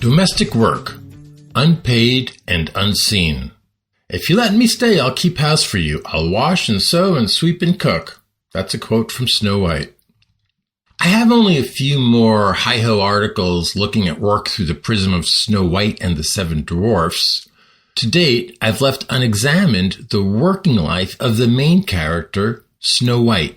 Domestic work, unpaid and unseen. If you let me stay, I'll keep house for you. I'll wash and sew and sweep and cook. That's a quote from Snow White. I have only a few more hi-ho articles looking at work through the prism of Snow White and the Seven Dwarfs. To date, I've left unexamined the working life of the main character, Snow White.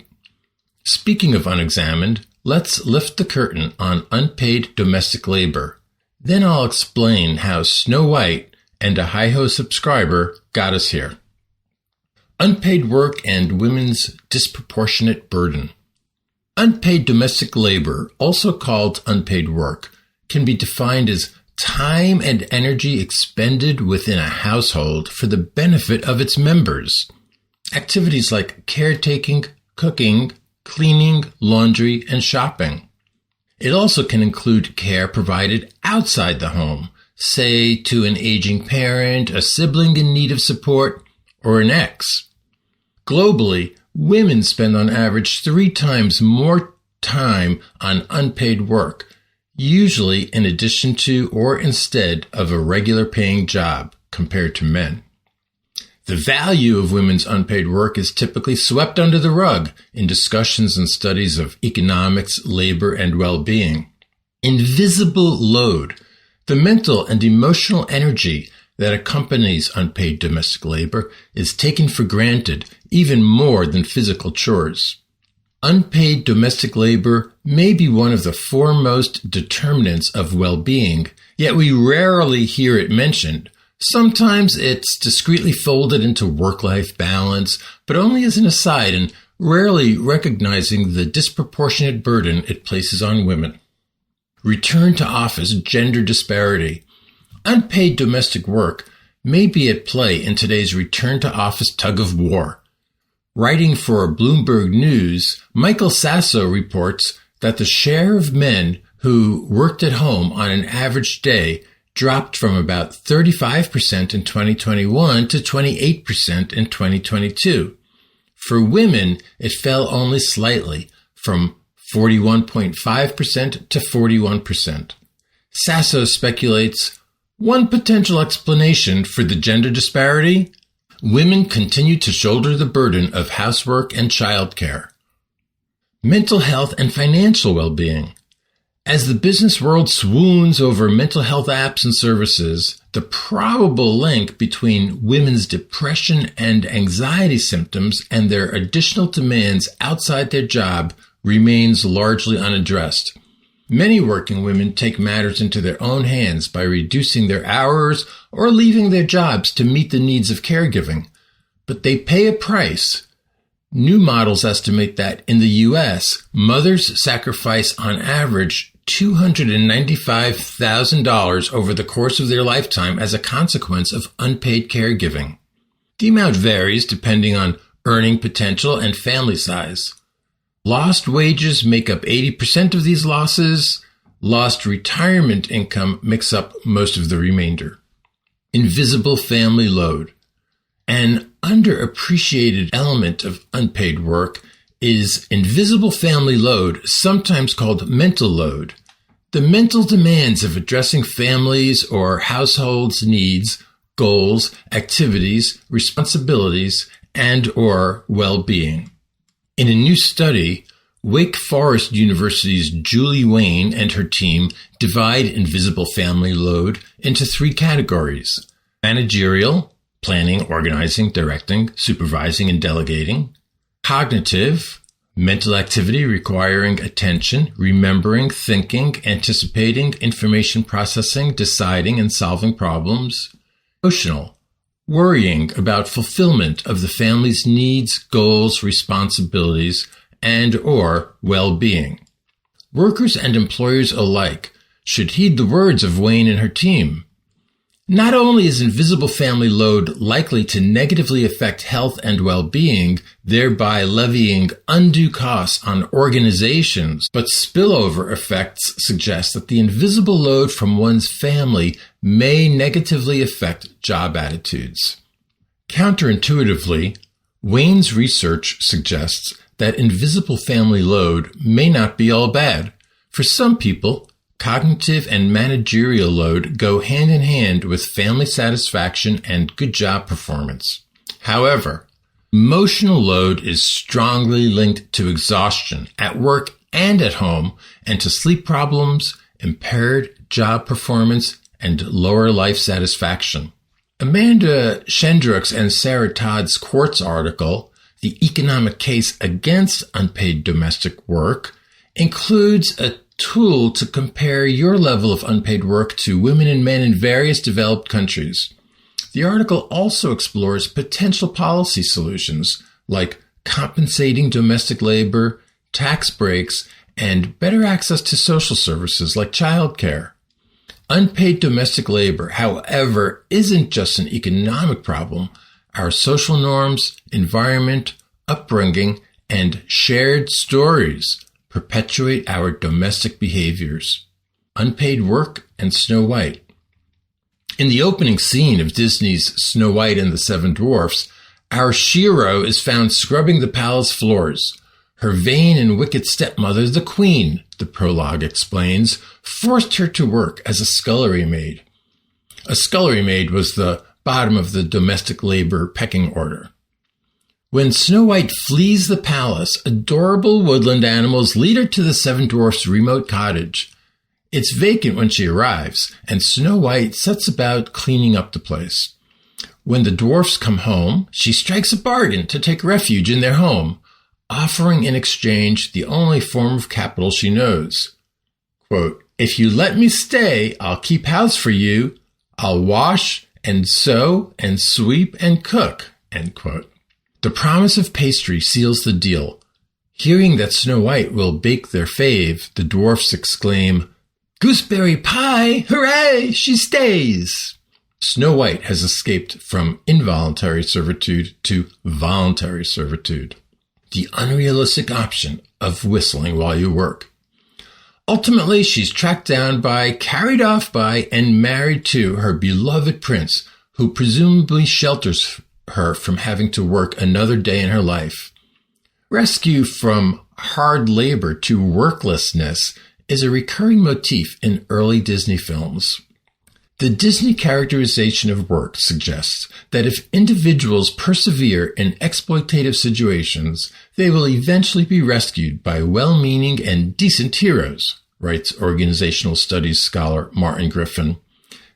Speaking of unexamined, let's lift the curtain on unpaid domestic labor. Then I'll explain how Snow White and a hi-ho subscriber got us here. Unpaid work and women's disproportionate burden. Unpaid domestic labor, also called unpaid work, can be defined as time and energy expended within a household for the benefit of its members. Activities like caretaking, cooking, cleaning, laundry, and shopping. It also can include care provided outside the home, say to an aging parent, a sibling in need of support, or an ex. Globally, women spend on average 3 times more time on unpaid work, usually in addition to or instead of a regular paying job compared to men. The value of women's unpaid work is typically swept under the rug in discussions and studies of economics, labor, and well-being. Invisible load, the mental and emotional energy that accompanies unpaid domestic labor, is taken for granted even more than physical chores. Unpaid domestic labor may be one of the foremost determinants of well-being, yet we rarely hear it mentioned. Sometimes it's discreetly folded into work-life balance, but only as an aside and rarely recognizing the disproportionate burden it places on women. Return to office gender disparity. Unpaid domestic work may be at play in today's return to office tug-of-war. Writing for Bloomberg News, Michael Sasso reports that the share of men who worked at home on an average day dropped from about 35% in 2021 to 28% in 2022. For women, it fell only slightly, from 41.5% to 41%. Sasso speculates, one potential explanation for the gender disparity? Women continue to shoulder the burden of housework and childcare. Mental health and financial well-being. As the business world swoons over mental health apps and services, the probable link between women's depression and anxiety symptoms and their additional demands outside their job remains largely unaddressed. Many working women take matters into their own hands by reducing their hours or leaving their jobs to meet the needs of caregiving. But they pay a price. New models estimate that in the U.S., mothers sacrifice on average $295,000 over the course of their lifetime as a consequence of unpaid caregiving. The amount varies depending on earning potential and family size. Lost wages make up 80% of these losses. Lost retirement income makes up most of the remainder. Invisible family load. An underappreciated element of unpaid work is invisible family load, sometimes called mental load. The mental demands of addressing families or households' needs, goals, activities, responsibilities, and or well-being. In a new study, Wake Forest University's Julie Wayne and her team divide invisible family load into 3 categories: managerial, planning, organizing, directing, supervising, and delegating; cognitive, mental activity requiring attention, remembering, thinking, anticipating, information processing, deciding, and solving problems; emotional, worrying about fulfillment of the family's needs, goals, responsibilities, and or well-being. Workers and employers alike should heed the words of Wayne and her team. Not only is invisible family load likely to negatively affect health and well-being, thereby levying undue costs on organizations, but spillover effects suggest that the invisible load from one's family may negatively affect job attitudes. Counterintuitively, Wayne's research suggests that invisible family load may not be all bad. For some people, cognitive and managerial load go hand in hand with family satisfaction and good job performance. However, emotional load is strongly linked to exhaustion at work and at home, and to sleep problems, impaired job performance, and lower life satisfaction. Amanda Shendricks and Sarah Todd's Quartz article, The Economic Case Against Unpaid Domestic Work, includes a tool to compare your level of unpaid work to women and men in various developed countries. The article also explores potential policy solutions like compensating domestic labor, tax breaks, and better access to social services like childcare. Unpaid domestic labor, however, isn't just an economic problem. Our social norms, environment, upbringing, and shared stories perpetuate our domestic behaviors. Unpaid work and Snow White. In the opening scene of Disney's Snow White and the Seven Dwarfs, our Shiro is found scrubbing the palace floors. Her vain and wicked stepmother, the Queen, the prologue explains, forced her to work as a scullery maid. A scullery maid was the bottom of the domestic labor pecking order. When Snow White flees the palace, adorable woodland animals lead her to the Seven Dwarfs' remote cottage. It's vacant when she arrives, and Snow White sets about cleaning up the place. When the dwarfs come home, she strikes a bargain to take refuge in their home, offering in exchange the only form of capital she knows. Quote, "If you let me stay, I'll keep house for you. I'll wash and sew and sweep and cook." End quote. The promise of pastry seals the deal. Hearing that Snow White will bake their fave, the dwarfs exclaim, "Gooseberry pie! Hooray! She stays!" Snow White has escaped from involuntary servitude to voluntary servitude. The unrealistic option of whistling while you work. Ultimately, she's tracked down by, carried off by, and married to her beloved prince, who presumably shelters her from having to work another day in her life. Rescue from hard labor to worklessness is a recurring motif in early Disney films. The Disney characterization of work suggests that if individuals persevere in exploitative situations, they will eventually be rescued by well-meaning and decent heroes, writes organizational studies scholar Martin Griffin.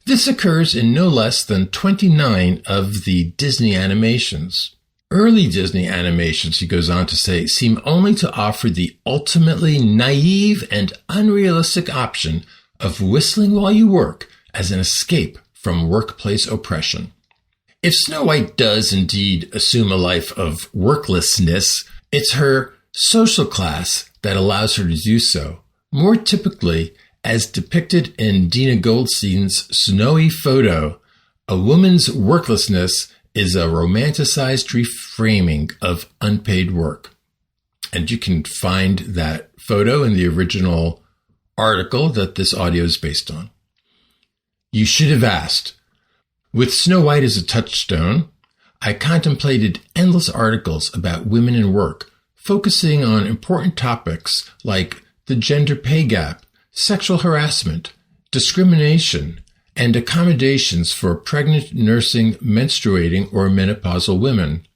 This occurs in no less than 29 of the Disney animations. Early Disney animations, he goes on to say, seem only to offer the ultimately naive and unrealistic option of whistling while you work as an escape from workplace oppression. If Snow White does indeed assume a life of worklessness, it's her social class that allows her to do so, more typically as depicted in Dina Goldstein's snowy photo. A woman's worklessness is a romanticized reframing of unpaid work. And you can find that photo in the original article that this audio is based on. You should have asked. With Snow White as a touchstone, I contemplated endless articles about women in work, focusing on important topics like the gender pay gap, sexual harassment, discrimination, and accommodations for pregnant, nursing, menstruating, or menopausal women.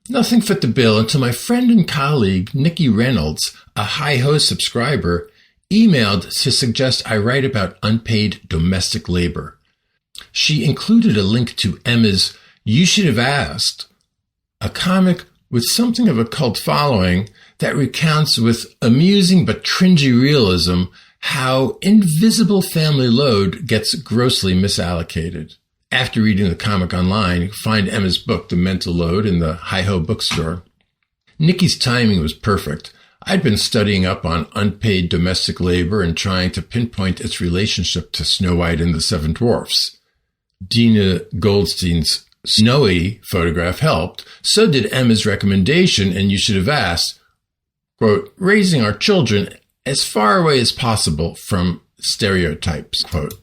Nothing fit the bill until my friend and colleague, Nikki Reynolds, a Hi-Ho subscriber, emailed to suggest I write about unpaid domestic labor. She included a link to Emma's You Should Have Asked, a comic with something of a cult following that recounts with amusing but cringy realism how invisible family load gets grossly misallocated. After reading the comic online, you can find Emma's book, The Mental Load, in the Hi-Ho bookstore. Nikki's timing was perfect. I'd been studying up on unpaid domestic labor and trying to pinpoint its relationship to Snow White and the Seven Dwarfs. Dina Goldstein's snowy photograph helped. So did Emma's recommendation, and You Should Have Asked, quote, raising our children as far away as possible from stereotypes, quote.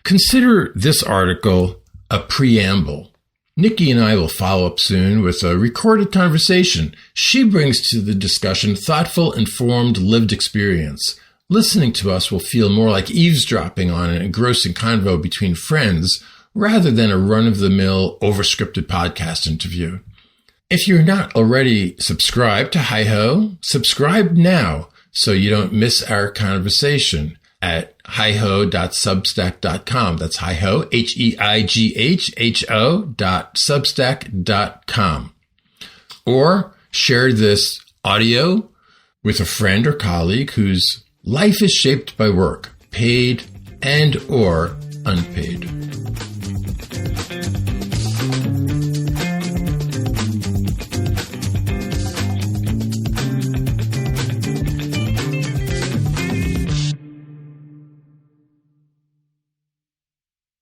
Consider this article a preamble. Nikki and I will follow up soon with a recorded conversation. She brings to the discussion thoughtful, informed, lived experience. Listening to us will feel more like eavesdropping on an engrossing convo between friends rather than a run-of-the-mill, overscripted podcast interview. If you're not already subscribed to Hi-Ho, subscribe now so you don't miss our conversation at hiho.substack.com. That's Hi-Ho, HEIGHHO.substack.com. Or share this audio with a friend or colleague whose life is shaped by work, paid and or unpaid.